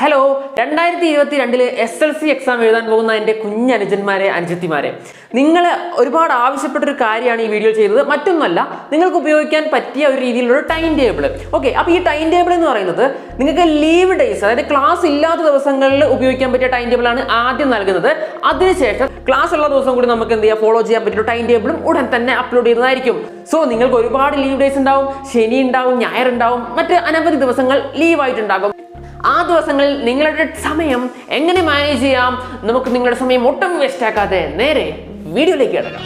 Hello 2022 SSLC exam എഴുതാൻ പോകുന്ന എൻ്റെ കുഞ്ഞനുജന്മാരെ അനുജത്തിമാരെ, നിങ്ങൾ ഒരുപാട് ആവശ്യപ്പെട്ടൊരു കാര്യമാണ് ഈ വീഡിയോ ചെയ്തത്. മറ്റൊന്നുമല്ല, നിങ്ങൾക്ക് ഉപയോഗിക്കാൻ പറ്റിയ ഒരു രീതിയിലുള്ള ടൈം ടേബിൾ. ഓക്കെ, അപ്പോൾ ഈ ടൈം ടേബിൾ എന്ന് പറയുന്നത് നിങ്ങൾക്ക് ലീവ് ഡേയ്സ്, അതായത് ക്ലാസ് ഇല്ലാത്ത ദിവസങ്ങളിൽ ഉപയോഗിക്കാൻ പറ്റിയ ടൈം ടേബിളാണ് ആദ്യം നൽകുന്നത്. അതിനുശേഷം ക്ലാസ് ഉള്ള ദിവസം കൂടി നമുക്ക് എന്ത് ചെയ്യാം, ഫോളോ ചെയ്യാൻ പറ്റിയ ടൈം ടേബിളും ഉടൻ തന്നെ അപ്ലോഡ് ചെയ്യുന്നതായിരിക്കും. സോ നിങ്ങൾക്ക് ഒരുപാട് ലീവ് ഡേയ്സ് ഉണ്ടാവും, ശനി ഉണ്ടാവും, ഞായർ ഉണ്ടാവും, മറ്റ് അനവധി ദിവസങ്ങൾ ലീവായിട്ടുണ്ടാകും. ആ ദിവസങ്ങളിൽ നിങ്ങളുടെ സമയം എങ്ങനെ മാനേജ് ചെയ്യാം, നമുക്ക് നിങ്ങളുടെ സമയം ഒട്ടും വേസ്റ്റ് ആക്കാതെ നേരെ വീഡിയോയിലേക്ക് കിടക്കാം.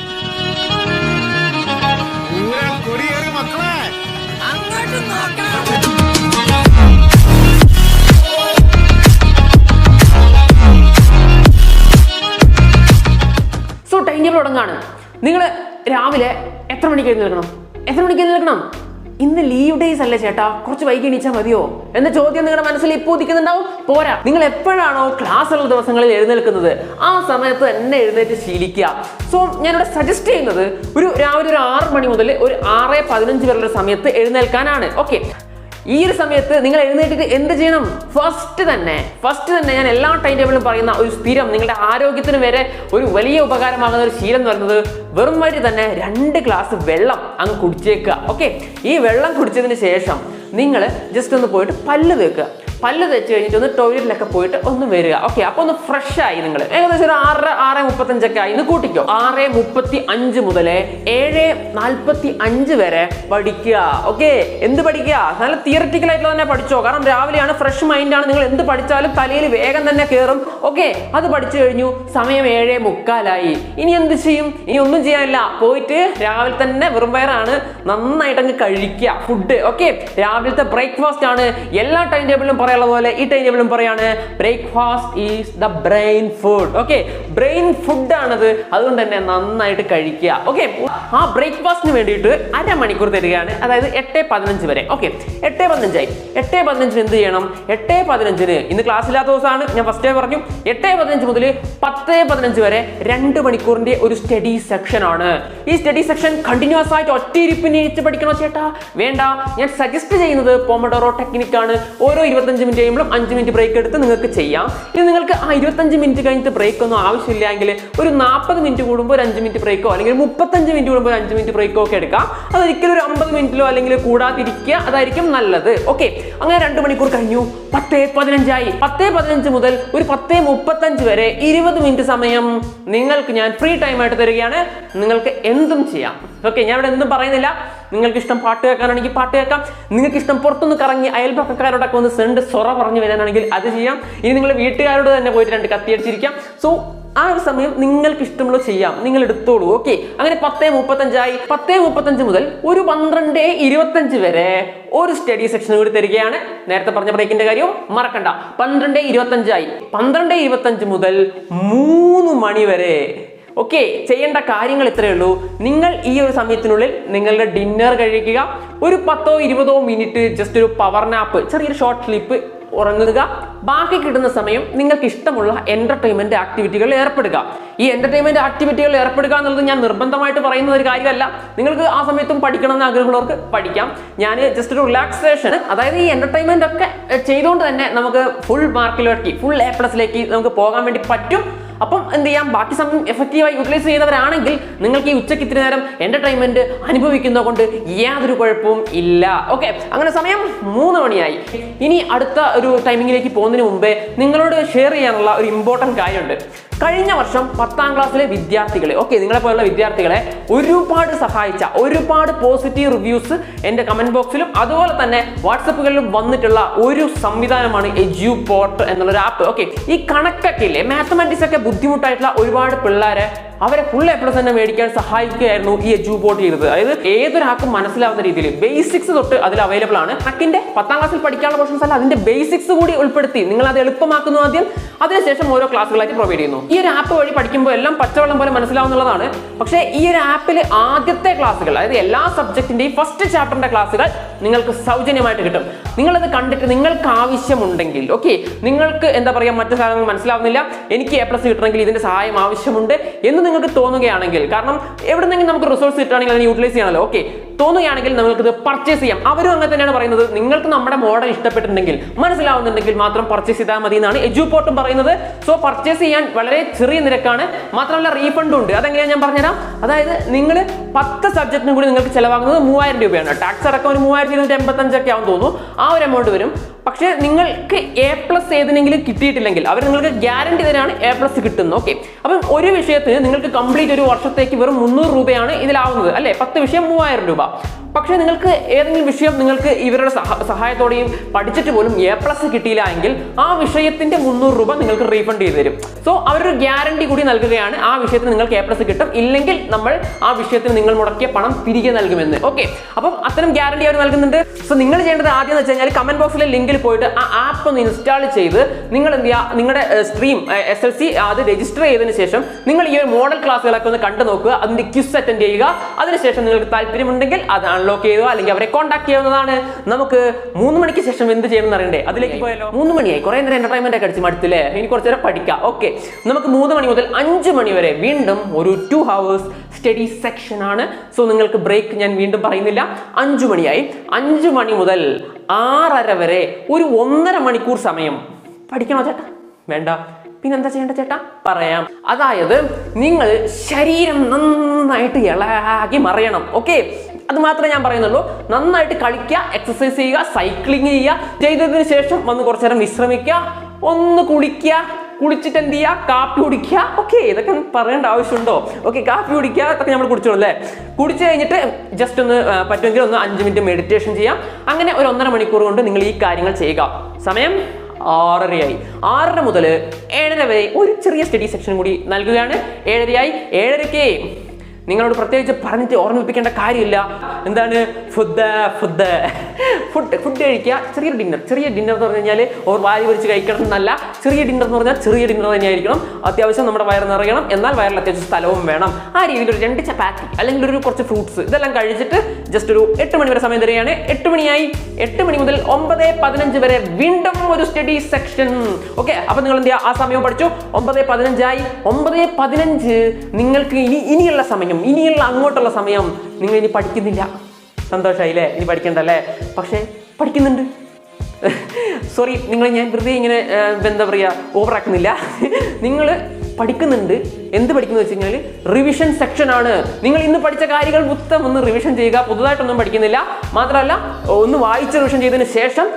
സോ ടൈം ടേബിൾ തുടങ്ങാണ്. നിങ്ങൾ രാവിലെ എത്ര മണിക്ക് എഴുന്നേൽക്കണം? ഇന്ന് ലീവ് ഡേയ്സ് അല്ലേ ചേട്ടാ, കുറച്ച് വൈകി എണീച്ചാൽ മതിയോ എന്ന ചോദ്യം നിങ്ങളുടെ മനസ്സിൽ ഇപ്പോൾ ഉദിക്കുന്നുണ്ടാവും. പോരാ, നിങ്ങൾ എപ്പോഴാണോ ക്ലാസ് ഉള്ള ദിവസങ്ങളിൽ എഴുന്നേൽക്കുന്നത് ആ സമയത്ത് തന്നെ എഴുന്നേറ്റ് ശീലിക്കുക. സോ ഞാനിവിടെ സജസ്റ്റ് ചെയ്യുന്നത് രാവിലെ ഒരു 6 മണി മുതൽ ഒരു 6:15 വരെയുള്ള സമയത്ത് എഴുന്നേൽക്കാനാണ്. ഓക്കെ, ഈ ഒരു സമയത്ത് നിങ്ങൾ എഴുന്നേറ്റിട്ട് എന്ത് ചെയ്യണം? ഫസ്റ്റ് തന്നെ ഞാൻ എല്ലാ ടൈം ടേബിളും പറയുന്ന ഒരു സ്ഥിരം, നിങ്ങളുടെ ആരോഗ്യത്തിന് വരെ ഒരു വലിയ ഉപകാരമാകുന്ന ഒരു ശീലം എന്ന് പറയുന്നത് വെറും വഴി തന്നെ 2 ഗ്ലാസ് വെള്ളം അങ്ങ് കുടിച്ചേക്കുക. ഓക്കെ, ഈ വെള്ളം കുടിച്ചതിന് ശേഷം നിങ്ങൾ ജസ്റ്റ് ഒന്ന് പോയിട്ട് പല്ല് തേക്കുക. പല്ല് തേച്ച് കഴിഞ്ഞിട്ട് ഒന്ന് ടോയ്ലറ്റിലൊക്കെ പോയിട്ട് ഒന്ന് വരിക. ഓക്കെ, അപ്പോൾ ഒന്ന് ഫ്രഷ് ആയി. നിങ്ങൾ ഏകദേശം ഒരു 6:35 ആയി എന്ന് കൂട്ടിക്കോ. 6:35 മുതൽ 7:45 വരെ പഠിക്കുക. ഓക്കെ, എന്ത് പഠിക്കുക? നല്ല തിയററ്റിക്കൽ ആയിട്ടുള്ള തന്നെ പഠിച്ചോ, കാരണം രാവിലെയാണ്, ഫ്രഷ് മൈൻഡാണ്. നിങ്ങൾ എന്ത് പഠിച്ചാലും തലയിൽ വേഗം തന്നെ കയറും. ഓക്കെ, അത് പഠിച്ചു കഴിഞ്ഞു. സമയം 7:45. ഇനി എന്ത് ചെയ്യും? ഇനി ഒന്നും ചെയ്യാനില്ല, പോയിട്ട് രാവിലെ തന്നെ വെറും വയറാണ്, നന്നായിട്ട് അങ്ങ് കഴിക്കുക ഫുഡ്. ഓക്കെ, രാവിലത്തെ ബ്രേക്ക്ഫാസ്റ്റ് ആണ്. എല്ലാ ടൈം ടേബിളിലും പറയാനുള്ള പോലെ ഈ ടൈം ടേബിളും പറയാണ്, breakfast is the brain food. Okay, brain food ആണത്, അതുകൊണ്ട് തന്നെ നന്നായിട്ട് കഴിക്കുക. ഓക്കെ, ആ ബ്രേക്ക്ഫാസ്റ്റിന് വേണ്ടിയിട്ട് അരമണിക്കൂർ തരികയാണ്, അതായത് 8:15 വരെ. ഓക്കെ, 8:15 ആയി. 8:15 എന്ത് ചെയ്യണം? 8:15 ഇന്ന് ക്ലാസ് ഇല്ലാത്ത ദിവസമാണ്, ഞാൻ ഫസ്റ്റേ പറഞ്ഞു. 8:15 മുതൽ 10:15 വരെ 2 മണിക്കൂറിന്റെ ഒരു സ്റ്റഡി സെക്ഷൻ ആണ്. ഈ സ്റ്റഡി സെക്ഷൻ കണ്ടിന്യൂസ് ആയിട്ട് ഒറ്റയിരിപ്പിനിച്ച് പഠിക്കണോ ചേട്ടാ? വേണ്ട, ഞാൻ സജസ്റ്റ് ചെയ്യുന്നത് പോമഡോറോ ടെക്നിക്കാണ്. ഓരോ 25 മിനിറ്റ് കഴിയുമ്പോഴും 5 മിനിറ്റ് ബ്രേക്ക് എടുത്ത് നിങ്ങൾക്ക് ചെയ്യാം. ഇനി നിങ്ങൾക്ക് ആ 25 മിനിറ്റ് കഴിഞ്ഞിട്ട് ബ്രേക്ക് ഒന്നും ആവശ്യമില്ല എങ്കിൽ ഒരു 40 മിനിറ്റ് കൂടുമ്പോൾ ഒരു 5 മിനിറ്റ് ബ്രേക്കോ അല്ലെങ്കിൽ 35 മിനിറ്റ് കൂടുമ്പോൾ 5 മിനിറ്റ് ബ്രേക്കോ ഒക്കെ എടുക്കാം. അതൊരിക്കലും ഒരു 50 മിനിറ്റിലോ അല്ലെങ്കിൽ കൂടാതിരിക്കുക, അതായിരിക്കും നല്ലത്. ഓക്കെ, അങ്ങനെ 2 മണിക്കൂർ കഴിഞ്ഞു. 10:15 ആയി. 10:15 മുതൽ ഒരു 10:35 വരെ 20 മിനിറ്റ് സമയം നിങ്ങൾക്ക് ഞാൻ ഫ്രീ ടൈം ആയിട്ട് തരികയാണ്. നിങ്ങൾക്ക് എന്തും ചെയ്യാം. ഓക്കെ, ഞാൻ ഇവിടെ എന്തും പറയുന്നില്ല. നിങ്ങൾക്ക് ഇഷ്ടം പാട്ട് കേൾക്കാനാണെങ്കിൽ പാട്ട് കേൾക്കാം. നിങ്ങൾക്ക് ഇഷ്ടം പുറത്തൊന്ന് കറങ്ങി അയൽപക്കക്കാരോടൊക്കെ ഒന്ന് സൊറ പറഞ്ഞു വരാനാണെങ്കിൽ അത് ചെയ്യാം. ഇനി നിങ്ങൾ വീട്ടുകാരോട് തന്നെ പോയിട്ട് 2 കത്തിയടിച്ചിരിക്കാം. സോ ആ ഒരു സമയം നിങ്ങൾക്ക് ഇഷ്ടമുള്ള ചെയ്യാം, നിങ്ങൾ എടുത്തോളൂ. ഓക്കെ, അങ്ങനെ 10:35 ആയി. 10:35 മുതൽ ഒരു 12:25 വരെ ഒരു സ്റ്റഡി സെക്ഷൻ കൂടി തരികയാണ്. നേരത്തെ പറഞ്ഞ ബ്രേക്കിന്റെ കാര്യവും മറക്കണ്ട. 12:25 ആയി. 12:25 മുതൽ 3 മണി വരെ. ഓക്കെ, ചെയ്യേണ്ട കാര്യങ്ങൾ ഇത്രയേ ഉള്ളൂ. നിങ്ങൾ ഈ ഒരു സമയത്തിനുള്ളിൽ നിങ്ങളുടെ ഡിന്നർ കഴിക്കുക. ഒരു 10-20 മിനിറ്റ് ജസ്റ്റ് ഒരു പവർ നാപ്പ്, ചെറിയൊരു ഷോർട്ട് സ്ലീപ്പ്, ഉറങ്ങുക. ബാക്കി കിട്ടുന്ന സമയം നിങ്ങൾക്ക് ഇഷ്ടമുള്ള എന്റർടൈൻമെന്റ് ആക്ടിവിറ്റികളിൽ ഏർപ്പെടുക. ഈ എന്റർടൈൻമെന്റ് ആക്ടിവിറ്റികളിൽ ഏർപ്പെടുക എന്നുള്ളത് ഞാൻ നിർബന്ധമായിട്ട് പറയുന്ന ഒരു കാര്യമല്ല. നിങ്ങൾക്ക് ആ സമയത്തും പഠിക്കണം എന്ന് ആഗ്രഹമുള്ളവർക്ക് പഠിക്കാം. ഞാൻ ജസ്റ്റ് ഒരു റിലാക്സേഷൻ, അതായത് ഈ എന്റർടൈൻമെന്റ് ഒക്കെ ചെയ്തുകൊണ്ട് തന്നെ നമുക്ക് ഫുൾ മാർക്കിലേക്ക്, ഫുൾ A+ലേക്ക് നമുക്ക് പോകാൻ വേണ്ടി പറ്റും. അപ്പം എന്ത് ചെയ്യാം, ബാക്കി സമയം എഫക്റ്റീവായി യൂട്ടിലൈസ് ചെയ്യുന്നവരാണെങ്കിൽ നിങ്ങൾക്ക് ഈ ഉച്ചയ്ക്ക് ഇത്തിരി നേരം എന്റർടൈൻമെന്റ് അനുഭവിക്കുന്നത് കൊണ്ട് യാതൊരു കുഴപ്പവും ഇല്ല. ഓക്കെ, അങ്ങനെ സമയം 3 മണിയായി. ഇനി അടുത്ത ഒരു ടൈമിങ്ങിലേക്ക് പോകുന്നതിന് മുമ്പേ നിങ്ങളോട് ഷെയർ ചെയ്യാനുള്ള ഒരു ഇമ്പോർട്ടൻറ്റ് കാര്യമുണ്ട്. കഴിഞ്ഞ വർഷം 10ാം ക്ലാസ്സിലെ വിദ്യാർത്ഥികളെ, ഓക്കെ, നിങ്ങളെ പോലുള്ള വിദ്യാർത്ഥികളെ ഒരുപാട് സഹായിച്ച ഒരുപാട് പോസിറ്റീവ് റിവ്യൂസ് എൻ്റെ കമന്റ് ബോക്സിലും അതുപോലെ തന്നെ വാട്സപ്പുകളിലും വന്നിട്ടുള്ള ഒരു സംവിധാനമാണ് എഡ്യൂപോർട്ട് എന്നുള്ളൊരു ആപ്പ്. ഓക്കെ, ഈ കണക്കൊക്കെ ഇല്ലേ, മാത്തമാറ്റിക്സ് ഒക്കെ ബുദ്ധിമുട്ടായിട്ടുള്ള ഒരുപാട് പിള്ളേരെ അവരെ ഫുൾ A+ തന്നെ മേടിക്കാൻ സഹായിക്കുകയായിരുന്നു ഈ എഡ്യൂപോർട്ട് ചെയ്തത്. അതായത് ഏതൊരാൾക്കും മനസ്സിലാവുന്ന രീതിയിൽ ബേസിക്സ് തൊട്ട് അതിൽ അവൈലബിൾ ആണ്. കണക്കിന്റെ 10ാം ക്ലാസ്സിൽ പഠിക്കാനുള്ള പോർഷൻസ് അല്ല, അതിന്റെ ബേസിക്സ് കൂടി ഉൾപ്പെടുത്തി നിങ്ങൾ അത് എളുപ്പമാക്കുന്നു ആദ്യം, അതിനുശേഷം ഓരോ ക്ലാസ്സുകളായിട്ട് പ്രൊവൈഡ് ചെയ്യുന്നു. ഈ ഒരു ആപ്പ് വഴി പഠിക്കുമ്പോൾ എല്ലാം പച്ചവെള്ളം പോലെ മനസ്സിലാവുന്നതാണ്. പക്ഷേ ഈ ഒരു ആപ്പിൽ ആദ്യത്തെ ക്ലാസ്സുകൾ, അതായത് എല്ലാ സബ്ജക്റ്റിന്റെയും ഫസ്റ്റ് ചാപ്റ്ററിന്റെ ക്ലാസ്സുകൾ നിങ്ങൾക്ക് സൗജന്യമായിട്ട് കിട്ടും. നിങ്ങളത് കണ്ടിട്ട് നിങ്ങൾക്ക് ആവശ്യമുണ്ടെങ്കിൽ, ഓക്കെ, നിങ്ങൾക്ക് എന്താ പറയുക, മറ്റു സാധനങ്ങൾ മനസ്സിലാവുന്നില്ല, എനിക്ക് A+ കിട്ടണമെങ്കിൽ ഇതിന്റെ സഹായം ആവശ്യമുണ്ട് എന്ന് നിങ്ങൾക്ക് തോന്നുകയാണെങ്കിൽ, കാരണം എവിടെന്നെങ്കിലും നമുക്ക് റിസോഴ്സ് കിട്ടുകയാണെങ്കിൽ അതിനെ യൂട്ടിലൈസ് ചെയ്യണമല്ലോ. ഓക്കെ, തോന്നുകയാണെങ്കിൽ നമുക്കിത് പർച്ചേസ് ചെയ്യാം. അവരും അങ്ങനെ തന്നെയാണ് പറയുന്നത്. നിങ്ങൾക്ക് നമ്മുടെ മോഡൽ ഇഷ്ടപ്പെട്ടിട്ടുണ്ടെങ്കിൽ, മനസ്സിലാവുന്നുണ്ടെങ്കിൽ മാത്രം പർച്ചേസ് ചെയ്താൽ മതി എന്നാണ് എജുപോർട്ടും പറയുന്നത്. സോ പർച്ചേസ് ചെയ്യാൻ വളരെ ചെറിയ നിരക്കാണ്, മാത്രമല്ല റീഫണ്ടും ഉണ്ട്. അതെങ്ങനെയാണ് ഞാൻ പറഞ്ഞുതരാം. അതായത് നിങ്ങൾ 10 സബ്ജക്റ്റിനും കൂടി നിങ്ങൾക്ക് ചിലവാകുന്നത് 3000 രൂപയാണ്. ടാക്സ് അടക്കം ഒരു 3285 ആവും തോന്നുന്നു, ആ ഒരു എമൗണ്ട് വരും. പക്ഷേ നിങ്ങൾക്ക് A+ ഏതിനെങ്കിലും കിട്ടിയിട്ടില്ലെങ്കിൽ അവർ നിങ്ങൾക്ക് ഗ്യാരണ്ടി തരാണ് A+ കിട്ടുന്നത്. ഓക്കെ, അപ്പം ഒരു വിഷയത്തിന് നിങ്ങൾക്ക് കംപ്ലീറ്റ് ഒരു വർഷത്തേക്ക് വെറും 300 രൂപയാണ് ഇതിലാവുന്നത് അല്ലേ. 10 വിഷയം 3000 രൂപ. പക്ഷേ നിങ്ങൾക്ക് ഏതെങ്കിലും വിഷയം നിങ്ങൾക്ക് ഇവരുടെ സഹായത്തോടെയും പഠിച്ചിട്ട് പോലും A+ കിട്ടിയില്ല എങ്കിൽ ആ വിഷയത്തിന്റെ 300 രൂപ നിങ്ങൾക്ക് റീഫണ്ട് ചെയ്ത് തരും. സോ അവരൊരു ഗ്യാരണ്ടി കൂടി നൽകുകയാണ്, ആ വിഷയത്തിന് നിങ്ങൾക്ക് A+ കിട്ടും, ഇല്ലെങ്കിൽ നമ്മൾ ആ വിഷയത്തിന് നിങ്ങൾ മുടക്കിയ പണം തിരികെ നൽകുമെന്ന്. ഓക്കെ, അപ്പം അത്തരം ഗ്യാരണ്ടി അവർ നൽകുന്നുണ്ട്. സോ നിങ്ങൾ ചെയ്യേണ്ടത് ആദ്യം എന്ന് വെച്ച് കഴിഞ്ഞാൽ കമന്റ് ബോക്സിലെ ലിങ്കിൽ പോയിട്ട് ആ ആപ്പ് ഒന്ന് ഇൻസ്റ്റാൾ ചെയ്ത് നിങ്ങൾ എന്ത് ചെയ്യുക, നിങ്ങളുടെ സ്ട്രീം SSLC അത് രജിസ്റ്റർ ചെയ്തതിനു ശേഷം നിങ്ങൾ ഈ ഒരു മോഡൽ ക്ലാസ്സുകളൊക്കെ ഒന്ന് കണ്ടു നോക്കുക, അതിന്റെ ക്വിസ് അറ്റൻഡ് ചെയ്യുക. അതിനുശേഷം നിങ്ങൾക്ക് താല്പര്യമുണ്ടെങ്കിൽ അത് അൺലോക്ക് ചെയ്യുക, അല്ലെങ്കിൽ അവരെ കോൺടാക്ട് ചെയ്യാവുന്നതാണ്. നമുക്ക് 3 മണിക്ക് ശേഷം എന്ത് ചെയ്യണമെന്ന് അറിയണ്ടേ? അതിലേക്ക് പോയാലോ? 3 മണിയായി, കുറെ നേരം എന്റർടൈൻമെന്റ് ഒക്കെ അടിച്ച് മടുത്തില്ലേ? ഇനി കുറച്ചു നേരം പഠിക്കാം. ഓക്കെ, നമുക്ക് 3 മണി മുതൽ 5 മണി വരെ വീണ്ടും ഒരു 2 hours സ്റ്റഡി സെക്ഷൻ ആണ്. സോ നിങ്ങൾക്ക് ബ്രേക്ക് ഞാൻ വീണ്ടും പറയുന്നില്ല. 5 മണിയായി, 5 മണി മുതൽ 6:30 വരെ ഒരു 1.5 മണിക്കൂർ സമയം പഠിക്കണോ ചേട്ടാ? വേണ്ട, പിന്നെന്താ ചെയ്യേണ്ട ചേട്ടാ? പറയാം. അതായത് നിങ്ങൾ ശരീരം നന്നായിട്ട് ഇളകി മറിയണം. ഓക്കെ, അത് മാത്രമേ ഞാൻ പറയുന്നുള്ളൂ. നന്നായിട്ട് കളിക്കുക, എക്സസൈസ് ചെയ്യുക, സൈക്ലിംഗ് ചെയ്യുക. ചെയ്തതിന് ശേഷം വന്ന് കുറച്ചു നേരം വിശ്രമിക്കുക, ഒന്ന് കുളിക്കുക, കുളിച്ചിട്ട് എന്ത് ചെയ്യുക, കാപ്പി കുടിക്കുക. ഓക്കെ, ഇതൊക്കെ പറയേണ്ട ആവശ്യമുണ്ടോ? ഓക്കെ, കാപ്പി കുടിക്കുക, ഇതൊക്കെ നമ്മൾ കുടിച്ചോളൂ അല്ലേ. കുടിച്ചു കഴിഞ്ഞിട്ട് ജസ്റ്റ് ഒന്ന് പറ്റുമെങ്കിൽ ഒന്ന് 5 മിനിറ്റ് മെഡിറ്റേഷൻ ചെയ്യാം. അങ്ങനെ ഒരു 1.5 മണിക്കൂർ കൊണ്ട് നിങ്ങൾ ഈ കാര്യങ്ങൾ ചെയ്യുക. സമയം 6:30 ആയി. 6:30 മുതൽ 7:30 വരെ ഒരു ചെറിയ സ്റ്റഡി സെക്ഷൻ കൂടി നൽകുകയാണ്. 7:30 ആയി. 7:30 നിങ്ങളോട് പ്രത്യേകിച്ച് പറഞ്ഞിട്ട് ഓർമ്മിപ്പിക്കേണ്ട കാര്യമില്ല. എന്താണ്? ഫുഡ് കഴിക്കുക. ചെറിയൊരു ഡിന്നർ. ചെറിയ ഡിന്നർ എന്ന് പറഞ്ഞു കഴിഞ്ഞാൽ ഓർ വാരി വലിച്ച് കഴിക്കണം എന്നല്ല. ചെറിയ ഡിന്നർ എന്ന് പറഞ്ഞാൽ ചെറിയ ഡിന്നർ തന്നെയായിരിക്കണം. അത്യാവശ്യം നമ്മുടെ വയറ് നിറയണം, എന്നാൽ വയറിൽ അത്യാവശ്യം സ്ഥലവും വേണം. ആ രീതിയിൽ ഒരു 2 ചപ്പാത്തി അല്ലെങ്കിൽ ഒരു കുറച്ച് ഫ്രൂട്ട്സ് ഇതെല്ലാം കഴിച്ചിട്ട് ജസ്റ്റ് ഒരു 8 മണി വരെ സമയം തരികയാണ്. 8 മണിയായി. 8 മണി മുതൽ 9:15 വരെ വീണ്ടും ഒരു സ്റ്റഡി സെക്ഷൻ. ഓക്കെ, അപ്പൊ നിങ്ങൾ എന്ത് ചെയ്യുക? ആ സമയം പഠിച്ചു. 9:15 ആയി. 9:15 നിങ്ങൾക്ക് ഇനിയുള്ള സമയം, ഇനിയുള്ള അങ്ങോട്ടുള്ള സമയം നിങ്ങൾ ഇനി പഠിക്കുന്നില്ല. സന്തോഷമായില്ലേ? ഇനി പഠിക്കണ്ടല്ലേ? പക്ഷേ പഠിക്കുന്നുണ്ട്. സോറി, നിങ്ങൾ ഞാൻ വെറുതെ ഇങ്ങനെ എന്താ പറയുക ഓവറാക്കുന്നില്ല. നിങ്ങൾ പഠിക്കുന്നുണ്ട്. എന്ത് പഠിക്കുന്നു വെച്ച് കഴിഞ്ഞാൽ റിവിഷൻ സെക്ഷൻ ആണ്. നിങ്ങൾ ഇന്ന് പഠിച്ച കാര്യങ്ങൾ മൊത്തം ഒന്ന് റിവിഷൻ ചെയ്യുക. പുതുതായിട്ടൊന്നും പഠിക്കുന്നില്ല. മാത്രമല്ല, ഒന്ന് വായിച്ച് റിവിഷൻ ചെയ്തതിന് ശേഷം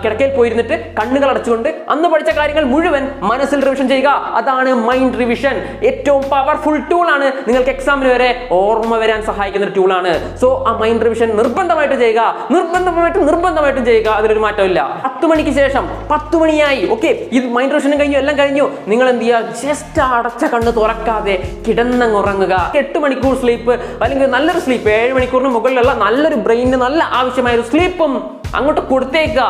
കിടക്കയിൽ പോയിരുന്നിട്ട് കണ്ണുകൾ അടച്ചുകൊണ്ട് അന്ന് പഠിച്ച കാര്യങ്ങൾ മുഴുവൻ മനസ്സിൽ റിവിഷൻ ചെയ്യുക. അതാണ് മൈൻഡ് റിവിഷൻ. ഏറ്റവും പവർഫുൾ ടൂൾ ആണ്. നിങ്ങൾക്ക് എക്സാമിന് വരെ ഓർമ്മ വരാൻ സഹായിക്കുന്ന ഒരു ടൂളാണ്. സോ ആ മൈൻഡ് റിവിഷൻ നിർബന്ധമായിട്ട് ചെയ്യുക. നിർബന്ധമായിട്ടും ചെയ്യുക. അതിലൊരു മാറ്റമില്ല. 10 മണിക്ക് ശേഷം 10 മണിയായി. ഓക്കെ, ഇത് മൈൻഡ് റിവിഷനും കഴിഞ്ഞു, എല്ലാം കഴിഞ്ഞു. നിങ്ങൾ എന്ത് ചെയ്യുക? ജസ്റ്റ് അടച്ച കണ്ണ് തുറക്കാതെ കിടന്നങ്ങുറങ്ങുക. 8 മണിക്കൂർ സ്ലീപ്പ്, അല്ലെങ്കിൽ നല്ലൊരു സ്ലീപ്പ്, 7 മണിക്കൂറിന് മുകളിലുള്ള നല്ലൊരു ബ്രെയിനിന് നല്ല ആവശ്യമായ ഒരു സ്ലീപ്പും അങ്ങോട്ട് കൊടുത്തേക്കുക.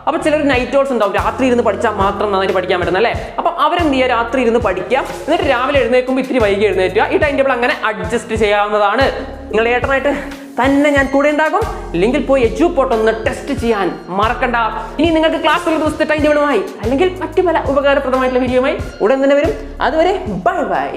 അപ്പൊ ചിലർ നൈറ്റ് ഓൾസ് ഉണ്ടാവും, രാത്രി ഇരുന്ന് പഠിച്ചാൽ മാത്രം നന്നായിട്ട് പഠിക്കാൻ പറ്റുന്ന അല്ലേ. അപ്പം അവരെന്ത് ചെയ്യുക? രാത്രി ഇരുന്ന് പഠിക്കുക, എന്നിട്ട് രാവിലെ എഴുന്നേൽക്കുമ്പോൾ ഇത്തിരി വൈകി എഴുന്നേറ്റുക. ഈ ടൈം ടേബിൾ അങ്ങനെ അഡ്ജസ്റ്റ് ചെയ്യാവുന്നതാണ്. നിങ്ങൾ ഏട്ടനായിട്ട് തന്നെ ഞാൻ കൂടെ ഉണ്ടാകും. ലിങ്കിൽ പോയി എജുപോർട്ട് ഒന്ന് ടെസ്റ്റ് ചെയ്യാൻ മറക്കണ്ട. ഇനി നിങ്ങൾക്ക് ക്ലാസ്സുള്ള ദിവസത്തെ ടൈം ടേബിളുമായി അല്ലെങ്കിൽ മറ്റു പല ഉപകാരപ്രദമായിട്ടുള്ള വീഡിയോയുമായി ഉടൻ തന്നെ വരും. അതുവരെ ബൈ ബൈ.